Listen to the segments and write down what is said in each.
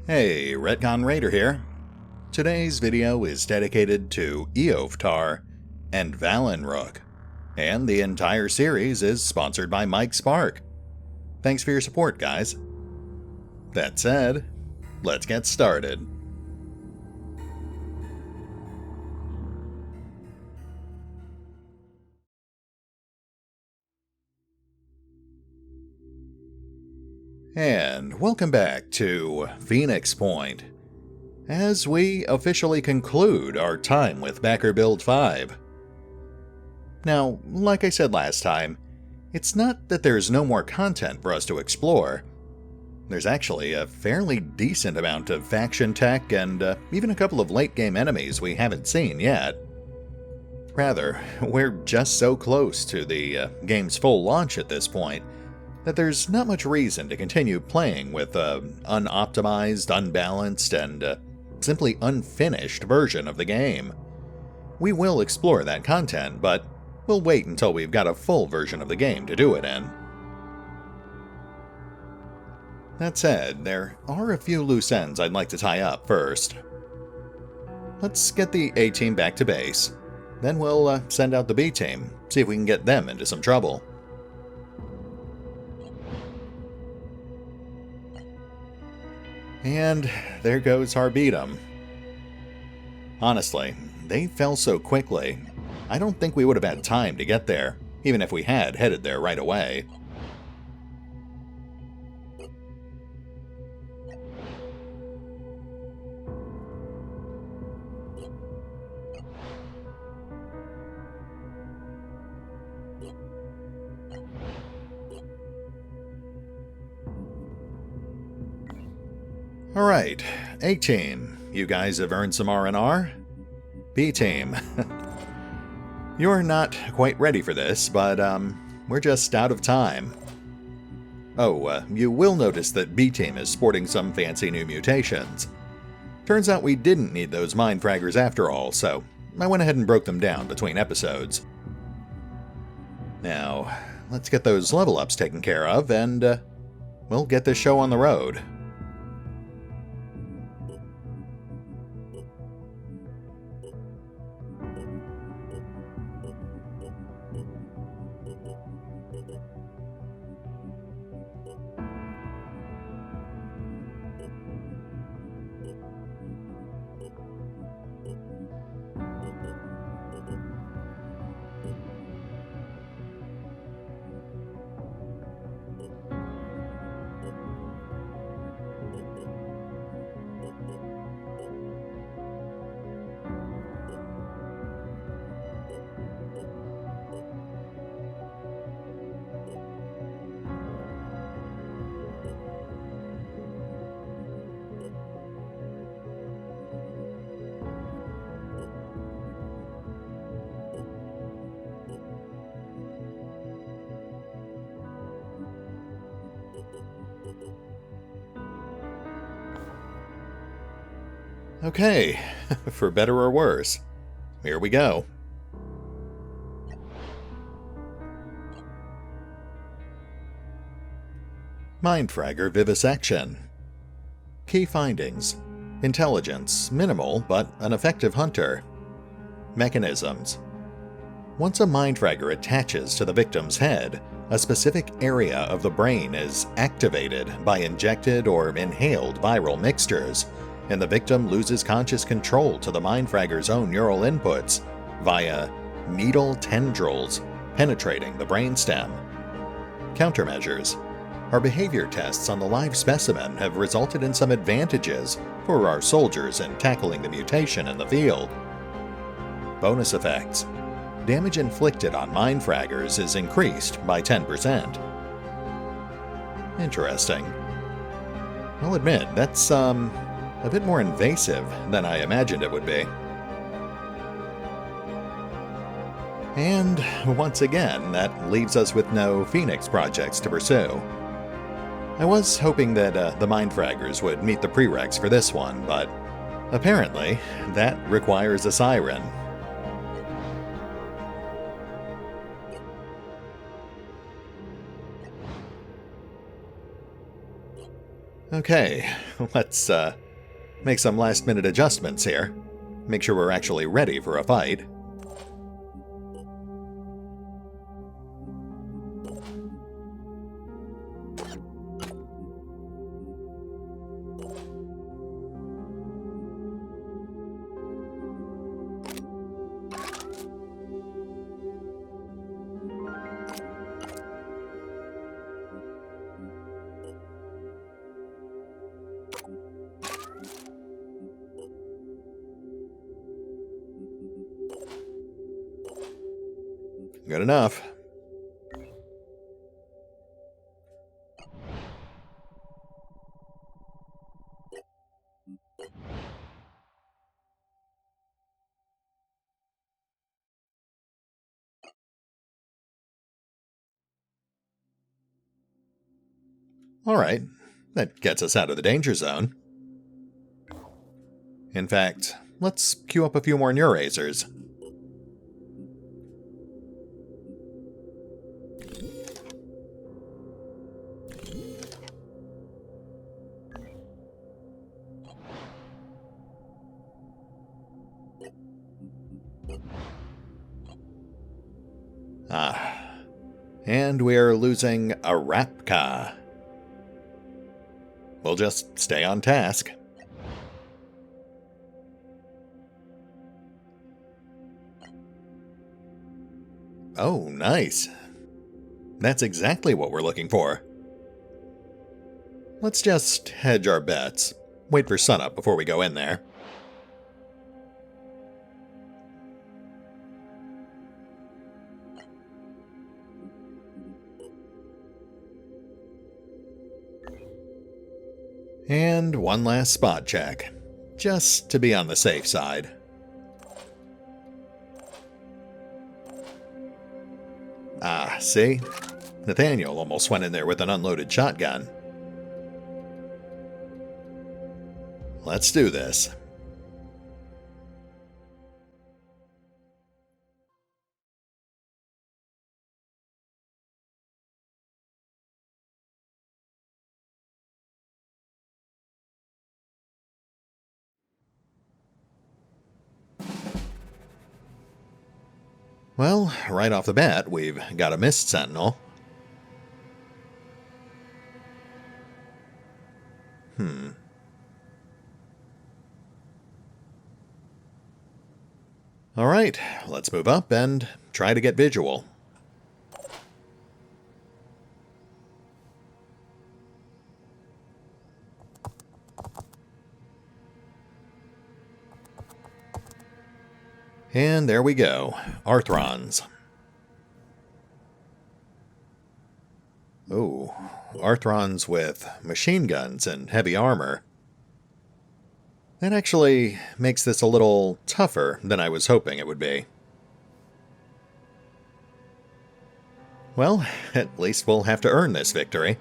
Hey, RetconRaider here. Today's video is dedicated to Eoftar and Valinrook, and the entire series is sponsored by Mike Spark. Thanks for your support, guys. That said, let's get started. And welcome back to Phoenix Point, as we officially conclude our time with Backer Build 5. Now, like I said last time, it's not that there's no more content for us to explore. There's actually a fairly decent amount of faction tech and even a couple of late-game enemies we haven't seen yet. Rather, we're just so close to the game's full launch at this point that there's not much reason to continue playing with an unoptimized, unbalanced, and simply unfinished version of the game. We will explore that content, but we'll wait until we've got a full version of the game to do it in. That said, there are a few loose ends I'd like to tie up first. Let's get the A team back to base, then we'll send out the B team, see if we can get them into some trouble. And there goes our beat 'em. Honestly, they fell so quickly, I don't think we would have had time to get there, even if we had headed there right away. Alright, A-Team, you guys have earned some R&R. B-Team, you're not quite ready for this, but we're just out of time. Oh, you will notice that B-Team is sporting some fancy new mutations. Turns out we didn't need those mind fraggers after all, so I went ahead and broke them down between episodes. Now, let's get those level ups taken care of, and we'll get this show on the road. Okay, for better or worse, here we go. Mindfragger Vivisection. Key findings: intelligence, minimal but an effective hunter. Mechanisms: once a Mindfragger attaches to the victim's head, a specific area of the brain is activated by injected or inhaled viral mixtures, and the victim loses conscious control to the Mindfragger's own neural inputs via needle tendrils penetrating the brainstem. Countermeasures: our behavior tests on the live specimen have resulted in some advantages for our soldiers in tackling the mutation in the field. Bonus effects: damage inflicted on Mindfraggers is increased by 10%. Interesting. I'll admit, that's a bit more invasive than I imagined it would be. And once again, that leaves us with no Phoenix projects to pursue. I was hoping that the Mindfraggers would meet the prereqs for this one, but apparently that requires a siren. Okay, let's make some last-minute adjustments here. Make sure we're actually ready for a fight. Good enough. All right, that gets us out of the danger zone. In fact, let's queue up a few more Neurasers. And we're losing a Rapka. We'll just stay on task. Oh, nice. That's exactly what we're looking for. Let's just hedge our bets. Wait for sunup before we go in there. And one last spot check, just to be on the safe side. Ah, see? Nathaniel almost went in there with an unloaded shotgun. Let's do this. Well, right off the bat, we've got a Mist Sentinel. Alright, let's move up and try to get visual. And there we go, Arthrons. Ooh, Arthrons with machine guns and heavy armor. That actually makes this a little tougher than I was hoping it would be. Well, at least we'll have to earn this victory.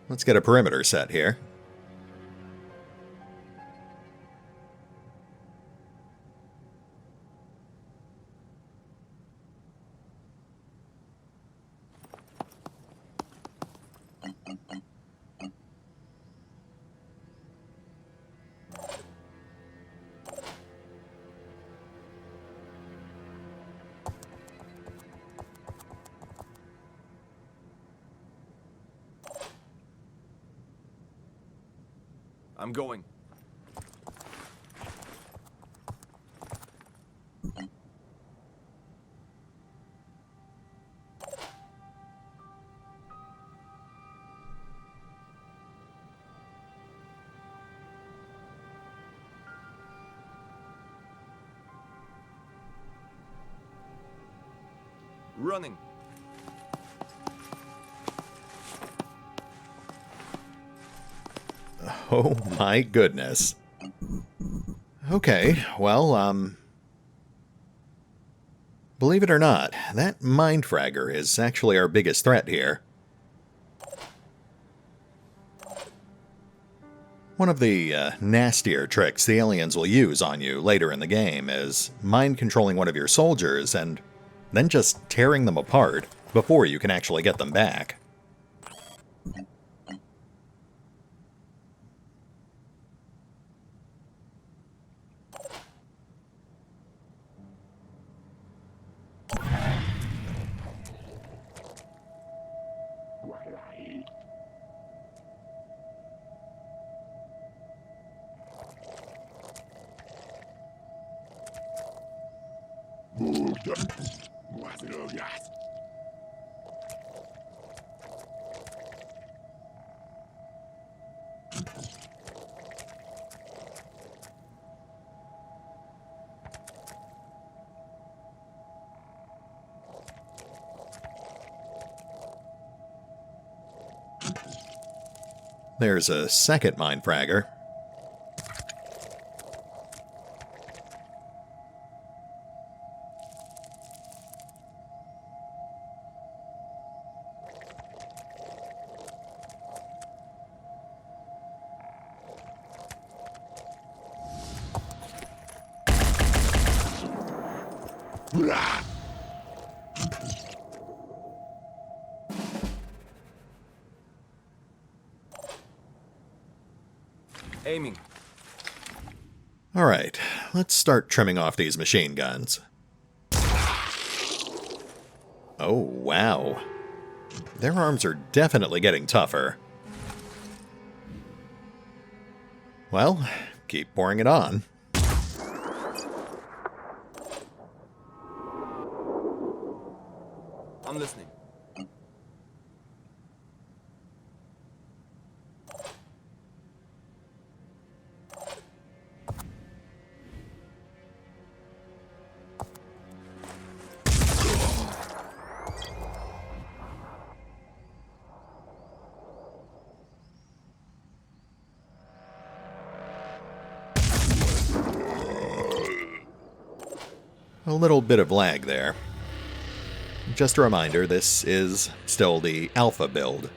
Let's get a perimeter set here. I'm going. Running. Oh my goodness. Okay, well, believe it or not, that Mindfragger is actually our biggest threat here. One of the nastier tricks the aliens will use on you later in the game is mind-controlling one of your soldiers and then just tearing them apart before you can actually get them back. There's a second mindfragger. Aiming. Alright, let's start trimming off these machine guns. Oh, wow. Their arms are definitely getting tougher. Well, keep pouring it on. I'm listening. A little bit of lag there. Just a reminder, this is still the alpha build.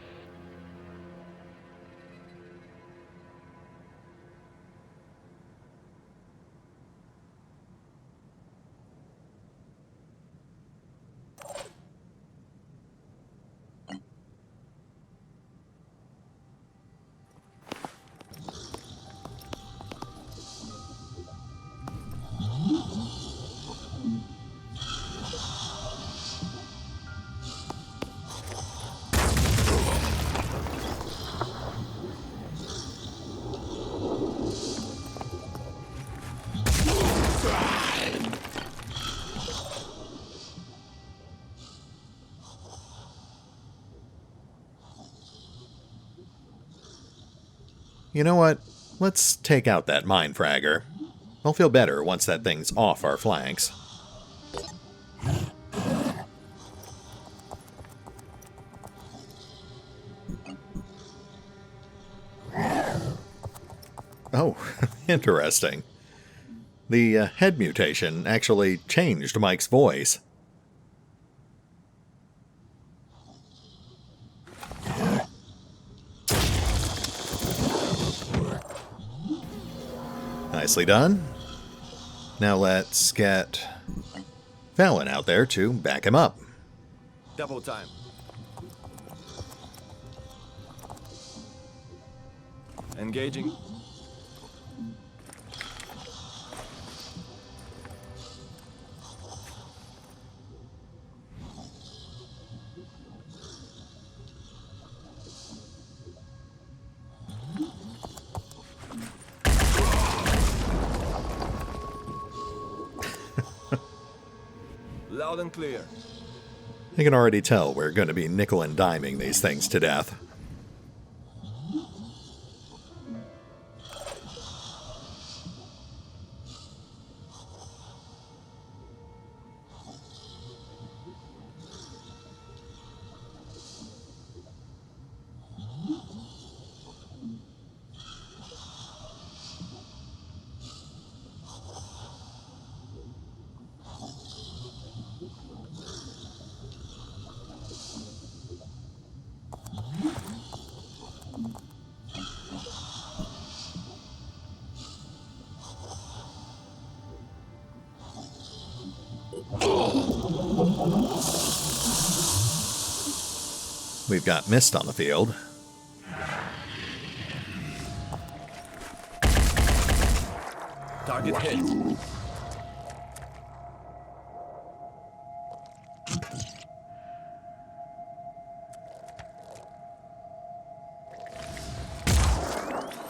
You know what? Let's take out that mindfragger. I'll feel better once that thing's off our flanks. Oh, interesting. The head mutation actually changed Mike's voice. Nicely done. Now let's get Valen out there to back him up. Double time. Engaging. Loud and clear. I can already tell we're going to be nickel and diming these things to death. We've got Mist on the field. Target hit.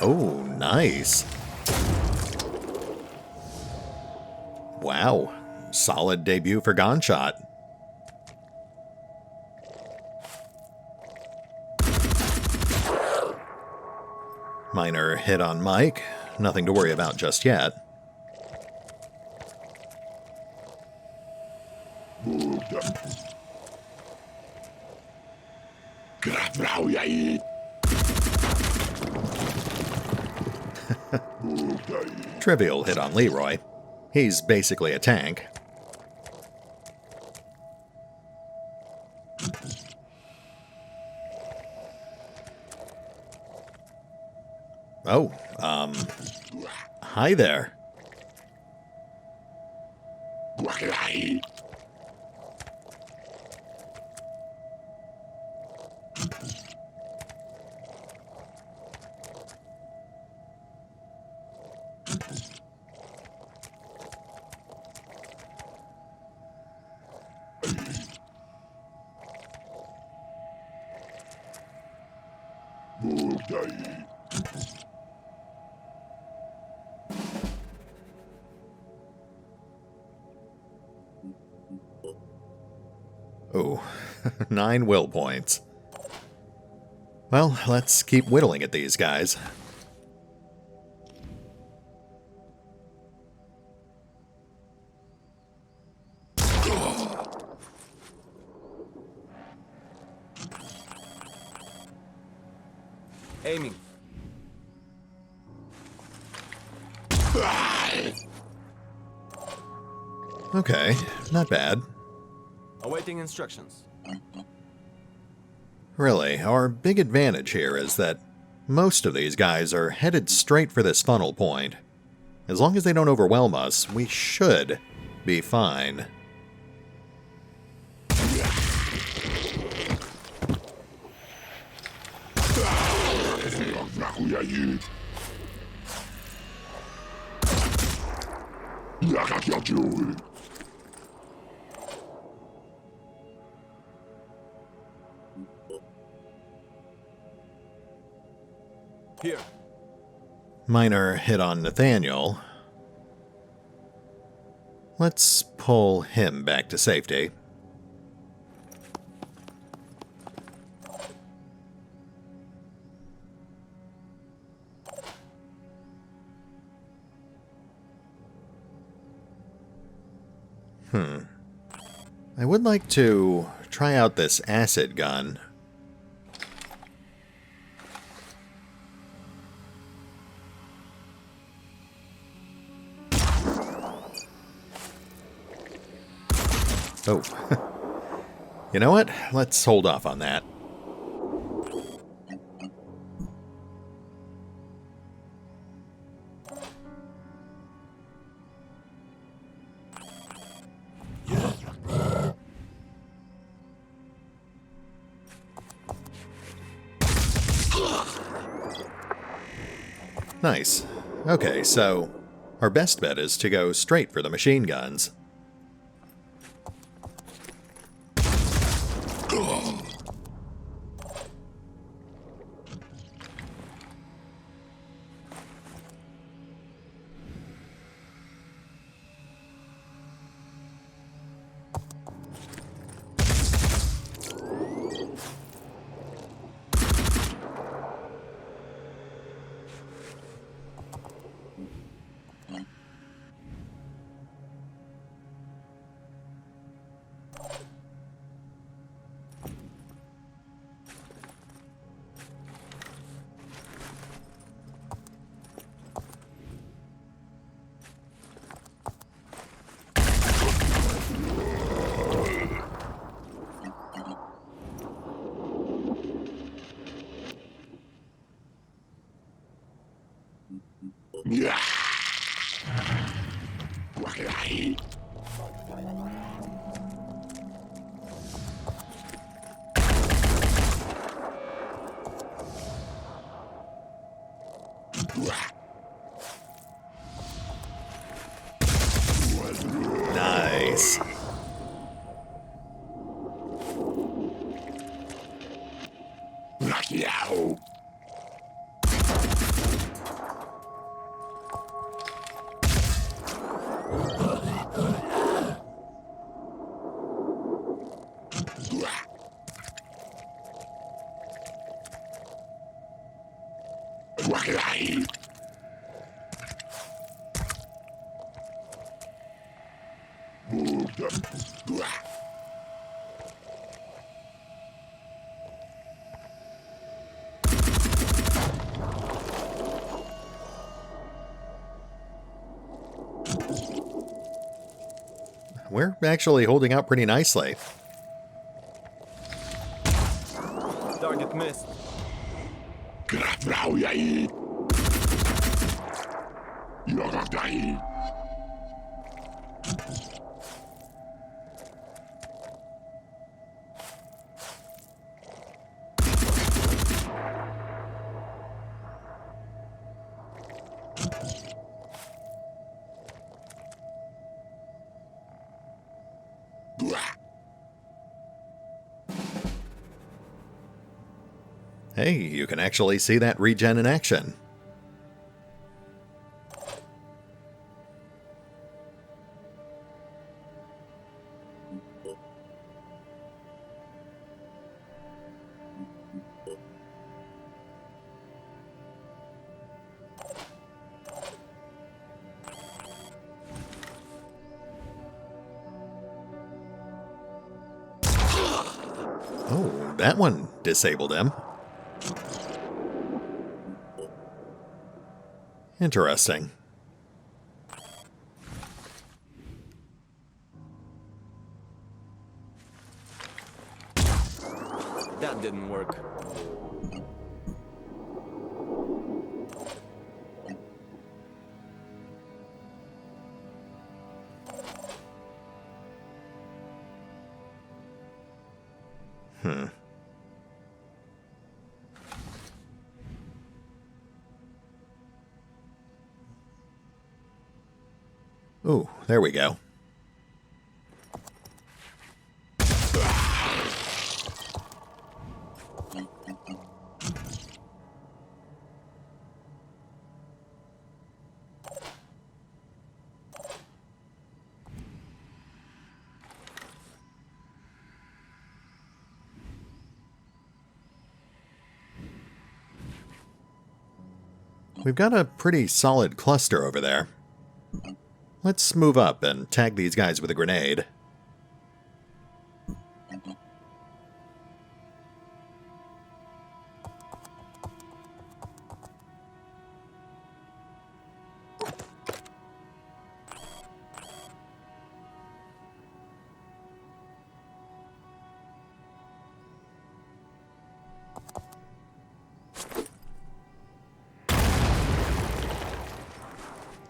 Oh, nice. Wow. Solid debut for Gunshot. Minor hit on Mike. Nothing to worry about just yet. Trivial hit on Leroy. He's basically a tank. Oh, hi there. Oh, 9 will points. Well, let's keep whittling at these guys. Aiming. Okay, not bad. Awaiting instructions. Really, our big advantage here is that most of these guys are headed straight for this funnel point. As long as they don't overwhelm us, we should be fine. Here. Minor hit on Nathaniel. Let's pull him back to safety. I would like to try out this acid gun. Oh. You know what? Let's hold off on that. Nice. Okay, so our best bet is to go straight for the machine guns. Nice. We're actually holding out pretty nicely. Target missed. Hey, you can actually see that regen in action. Oh, that one disabled him. Interesting. That didn't work. Ooh, there we go. We've got a pretty solid cluster over there. Let's move up and tag these guys with a grenade.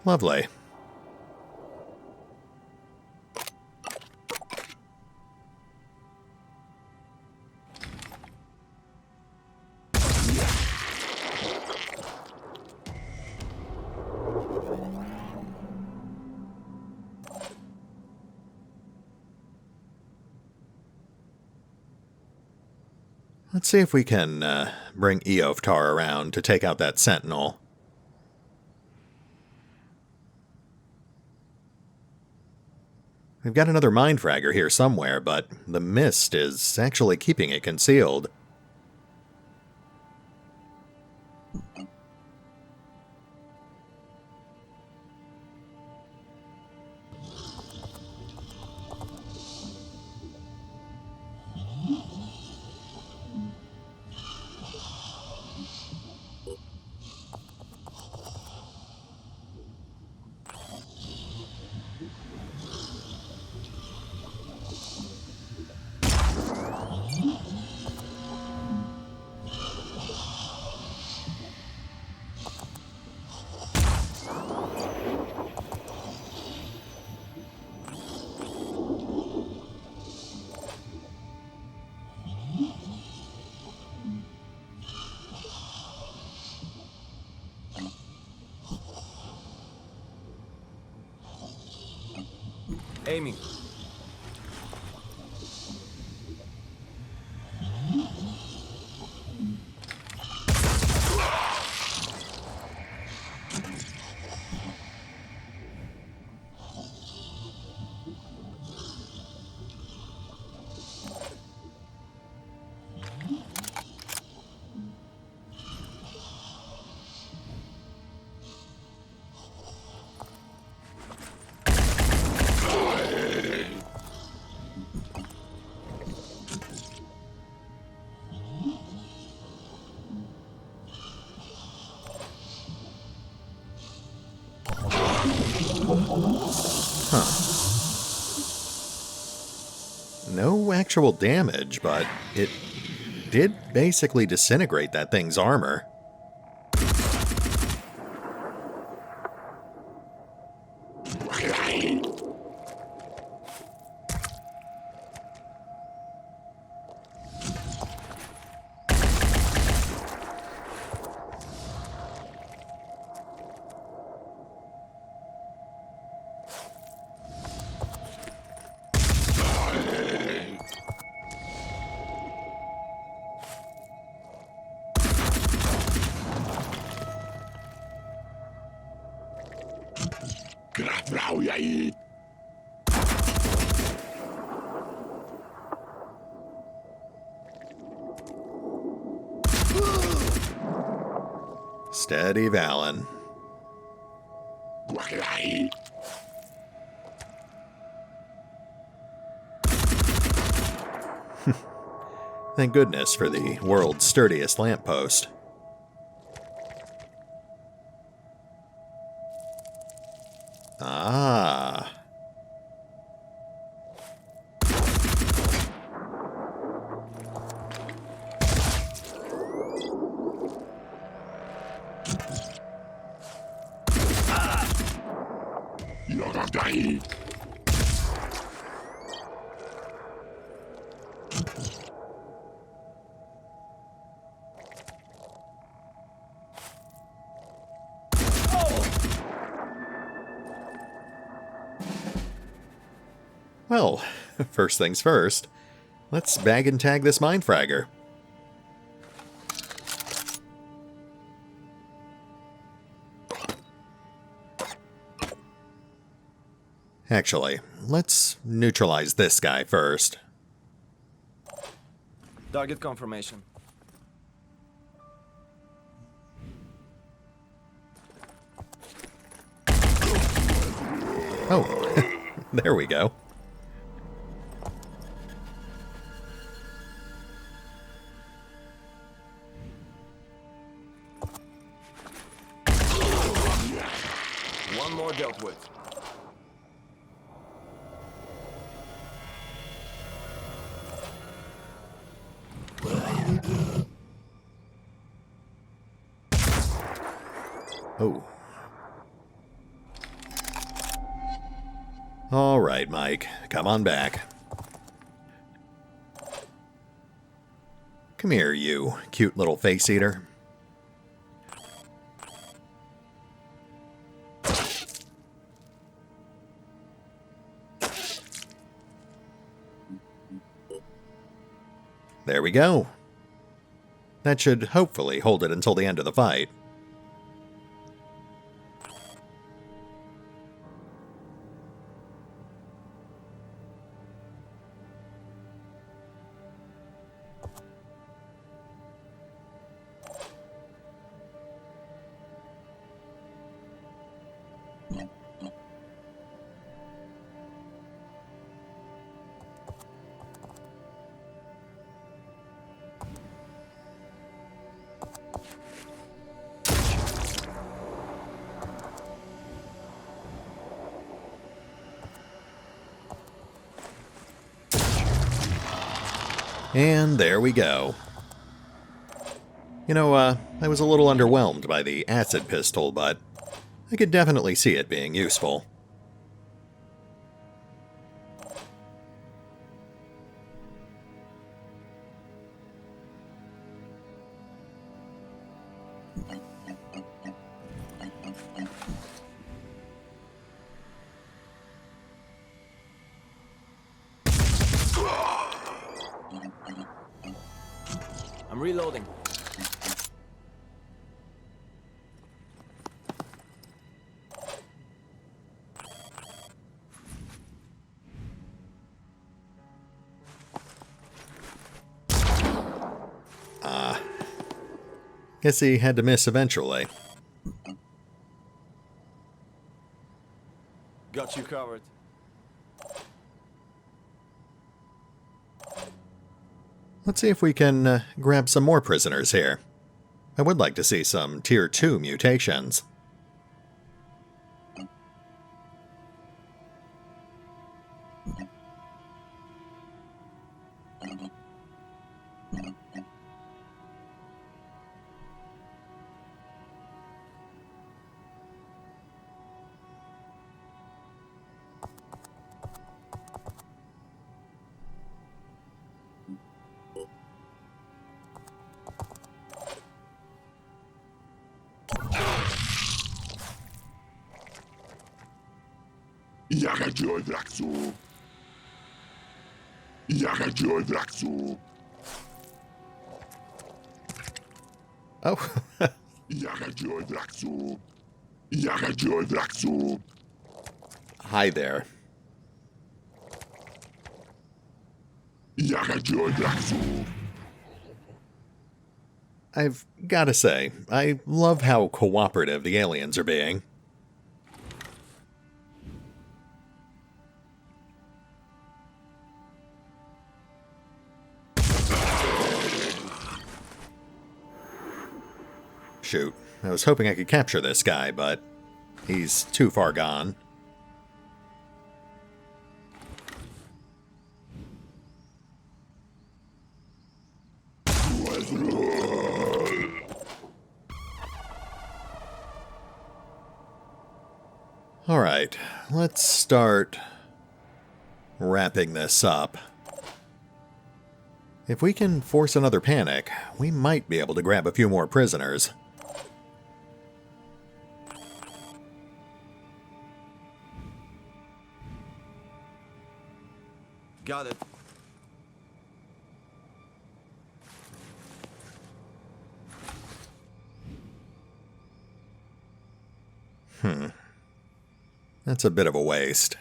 Lovely. Let's see if we can bring Eoftar around to take out that sentinel. We've got another mind fragger here somewhere, but the mist is actually keeping it concealed. Aiming. Huh. No actual damage, but it did basically disintegrate that thing's armor. Steady, Valen. Thank goodness for the world's sturdiest lamppost. Ah. Well, first things first, let's bag and tag this mindfragger. Actually, let's neutralize this guy first. Target confirmation. Oh, there we go. One more dealt with. Oh. All right, Mike. Come on back. Come here, you cute little face eater. There we go. That should hopefully hold it until the end of the fight. And there we go. You know, I was a little underwhelmed by the acid pistol, but I could definitely see it being useful. I'm reloading. Guess he had to miss eventually. Got you covered. Let's see if we can grab some more prisoners here. I would like to see some Tier 2 mutations. Oh. Hi there. I've gotta say, I love how cooperative the aliens are being. Shoot, I was hoping I could capture this guy, but he's too far gone. Alright, let's start wrapping this up. If we can force another panic, we might be able to grab a few more prisoners. Got it. That's a bit of a waste.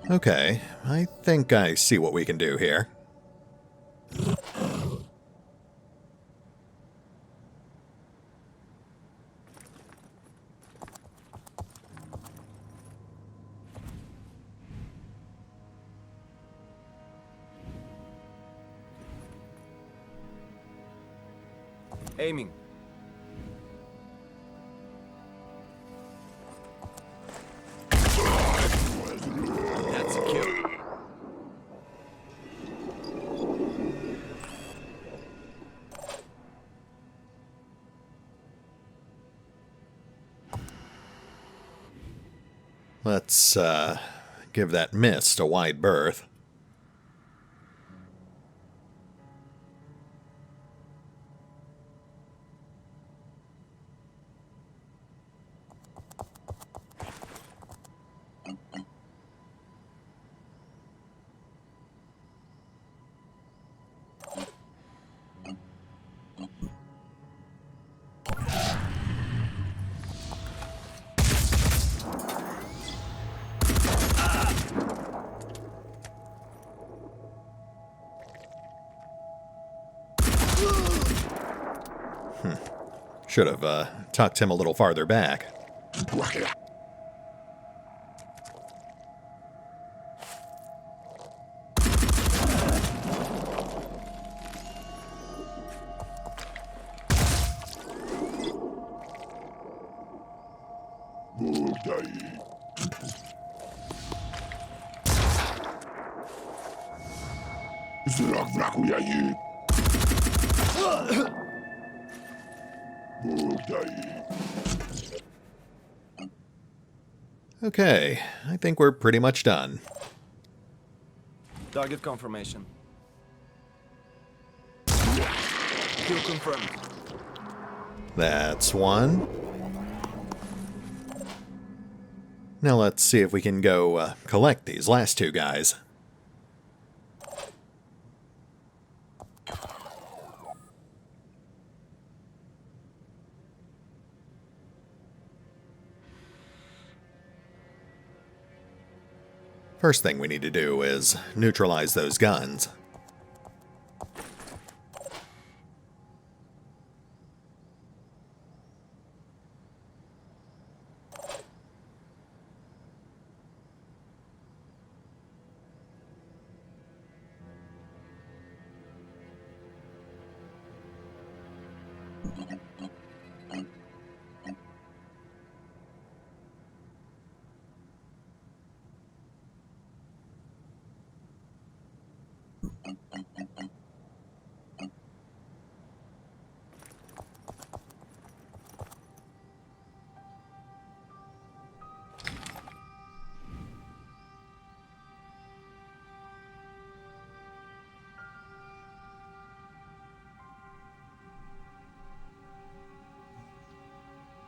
Okay, I think I see what we can do here. Aiming. That's a kill. Let's, give that mist a wide berth. Should have tucked him a little farther back. Okay, I think we're pretty much done. Target confirmation. Kill confirmed. That's one. Now let's see if we can go collect these last two guys. First thing we need to do is neutralize those guns.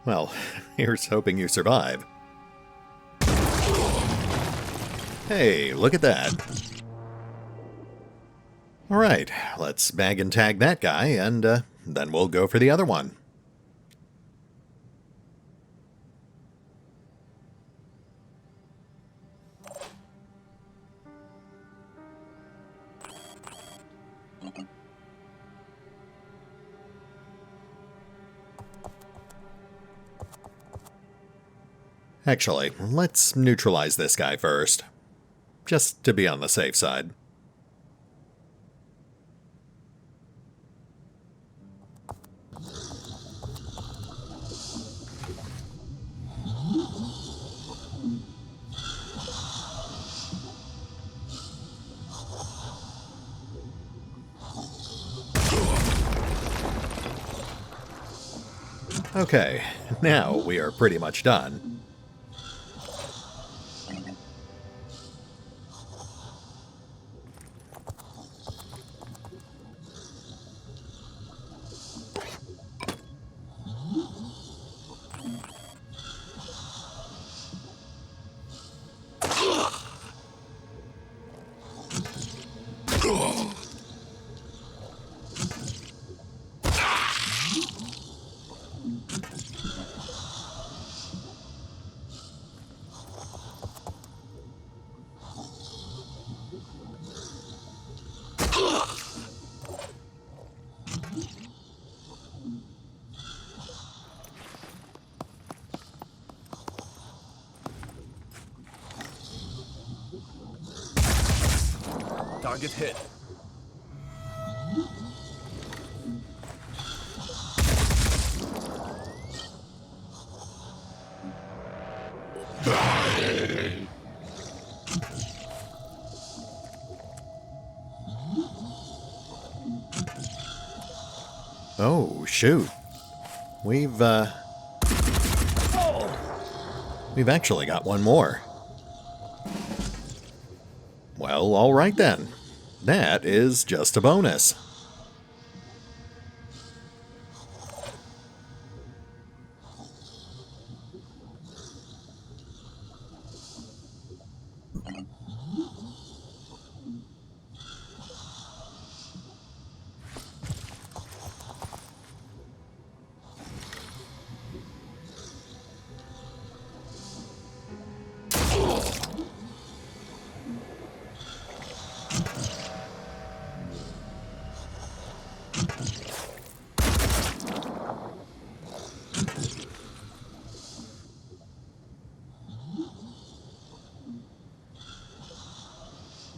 Well, here's hoping you survive. Hey, look at that. Alright, let's bag and tag that guy, and then we'll go for the other one. Actually, let's neutralize this guy first, just to be on the safe side. Okay, now we are pretty much done. Target hit. Oh, shoot. We've actually got one more. Well, alright then. That is just a bonus.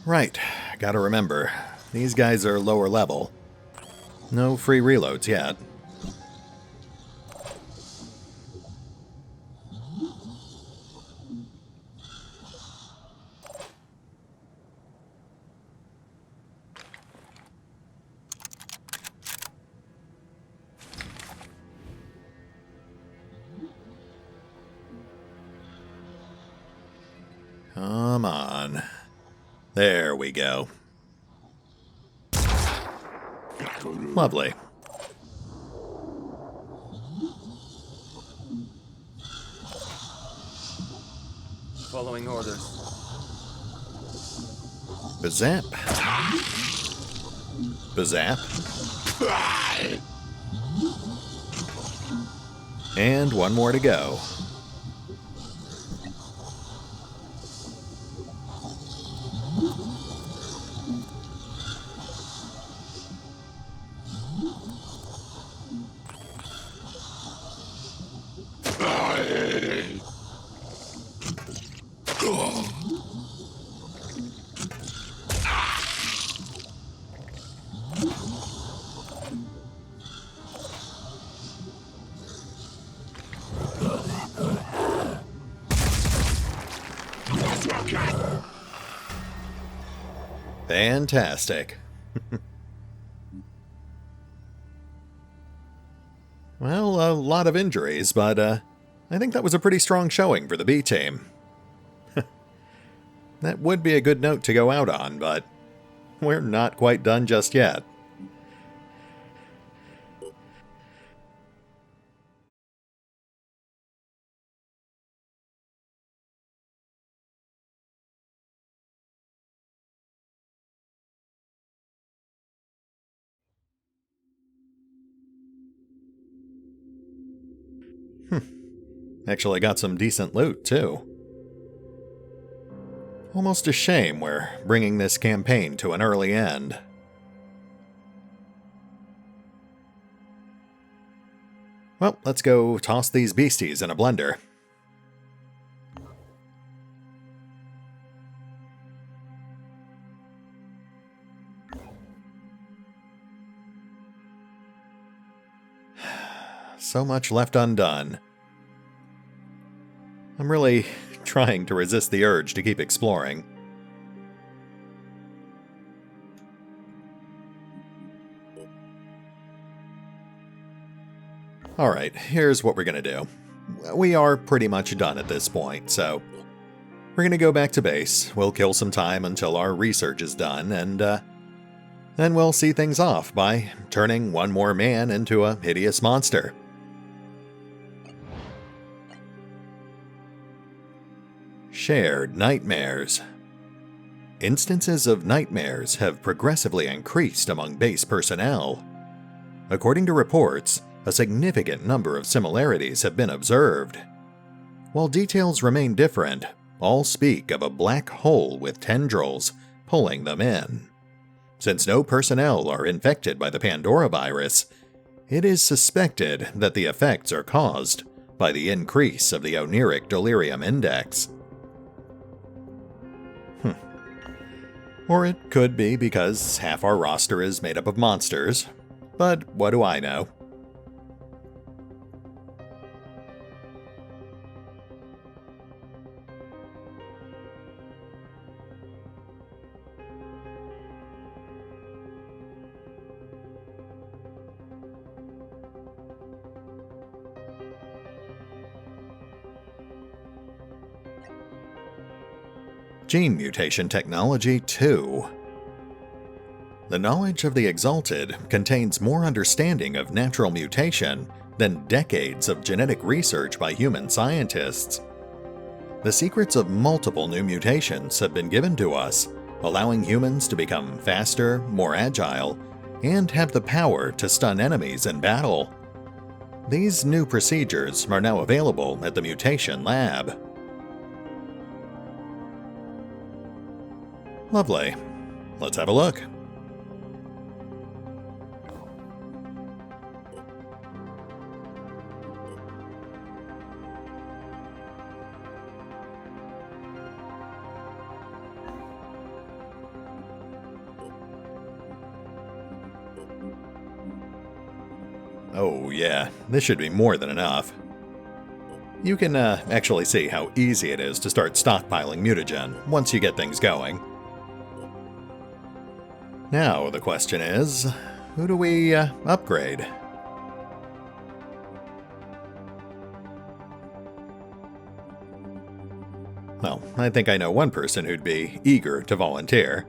Right, gotta remember, these guys are lower level. No free reloads yet. Come on. There we go. Lovely. Following orders. Bazap. Bazap. And one more to go. Fantastic. Well, a lot of injuries, but I think that was a pretty strong showing for the B team. That would be a good note to go out on, but we're not quite done just yet. Actually got some decent loot, too. Almost a shame we're bringing this campaign to an early end. Well, let's go toss these beasties in a blender. So much left undone. I'm really trying to resist the urge to keep exploring. Alright, here's what we're gonna do. We are pretty much done at this point, so we're gonna go back to base. We'll kill some time until our research is done, and then we'll see things off by turning one more man into a hideous monster. Shared nightmares. Instances of nightmares have progressively increased among base personnel. According to reports, a significant number of similarities have been observed. While details remain different, all speak of a black hole with tendrils pulling them in. Since no personnel are infected by the Pandora virus, it is suspected that the effects are caused by the increase of the oniric delirium index. Or it could be because half our roster is made up of monsters. But what do I know? Gene mutation technology 2. The knowledge of the Exalted contains more understanding of natural mutation than decades of genetic research by human scientists. The secrets of multiple new mutations have been given to us, allowing humans to become faster, more agile, and have the power to stun enemies in battle. These new procedures are now available at the Mutation Lab. Lovely. Let's have a look. Oh yeah, this should be more than enough. You can actually see how easy it is to start stockpiling mutagen once you get things going. Now the question is, who do we upgrade? Well, I think I know one person who'd be eager to volunteer.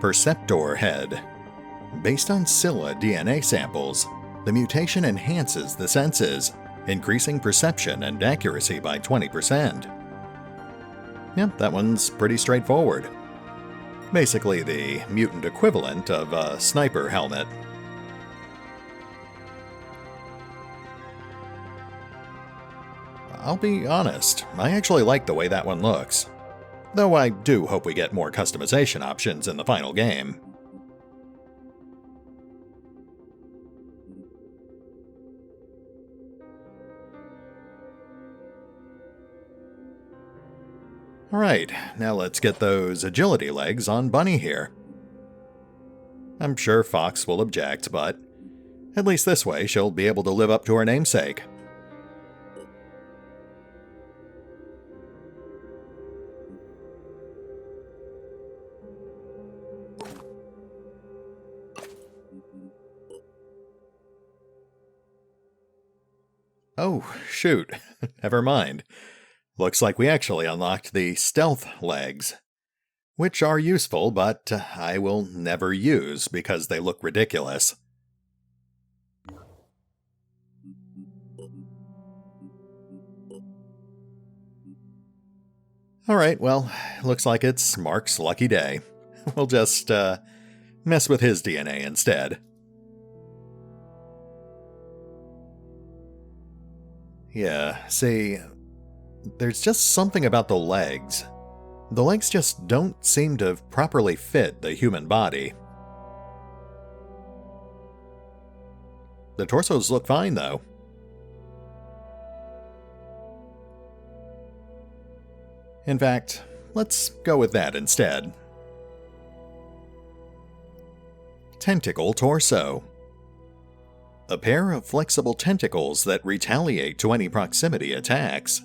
Perceptor Head. Based on Scylla DNA samples, the mutation enhances the senses, increasing perception and accuracy by 20%. Yep, that one's pretty straightforward. Basically the mutant equivalent of a sniper helmet. I'll be honest, I actually like the way that one looks. Though I do hope we get more customization options in the final game. Alright, now let's get those agility legs on Bunny here. I'm sure Fox will object, but at least this way she'll be able to live up to her namesake. Oh, shoot. Never mind. Looks like we actually unlocked the stealth legs, which are useful, but I will never use because they look ridiculous. Alright, well, looks like it's Mark's lucky day. We'll just, mess with his DNA instead. Yeah, see, there's just something about the legs. The legs just don't seem to properly fit the human body. The torsos look fine, though. In fact, let's go with that instead. Tentacle torso. A pair of flexible tentacles that retaliate to any proximity attacks.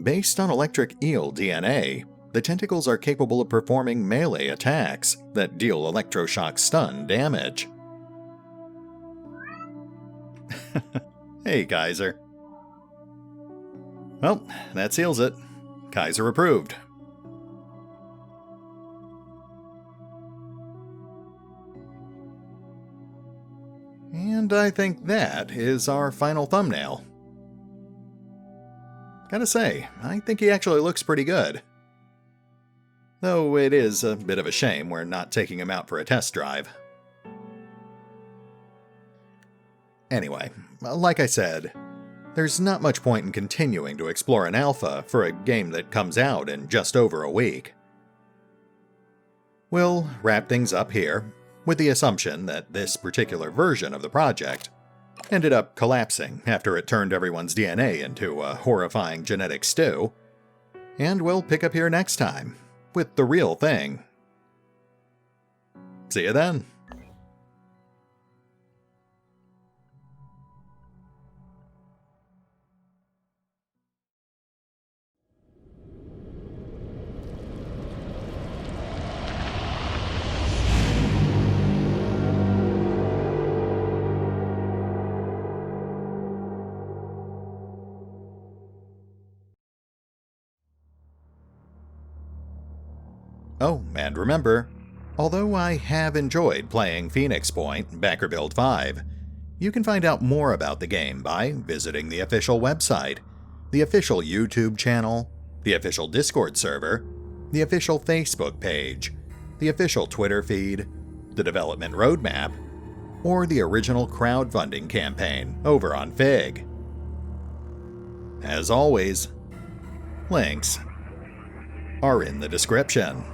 Based on electric eel DNA, the tentacles are capable of performing melee attacks that deal electroshock stun damage. Hey, Kaiser. Well, that seals it. Kaiser approved. And I think that is our final thumbnail. Gotta say, I think he actually looks pretty good. Though it is a bit of a shame we're not taking him out for a test drive. Anyway, like I said, there's not much point in continuing to explore an alpha for a game that comes out in just over a week. We'll wrap things up here, with the assumption that this particular version of the project ended up collapsing after it turned everyone's DNA into a horrifying genetic stew, and we'll pick up here next time with the real thing. See you then. Oh, and remember, although I have enjoyed playing Phoenix Point Backer Build 5, you can find out more about the game by visiting the official website, the official YouTube channel, the official Discord server, the official Facebook page, the official Twitter feed, the development roadmap, or the original crowdfunding campaign over on Fig. As always, links are in the description.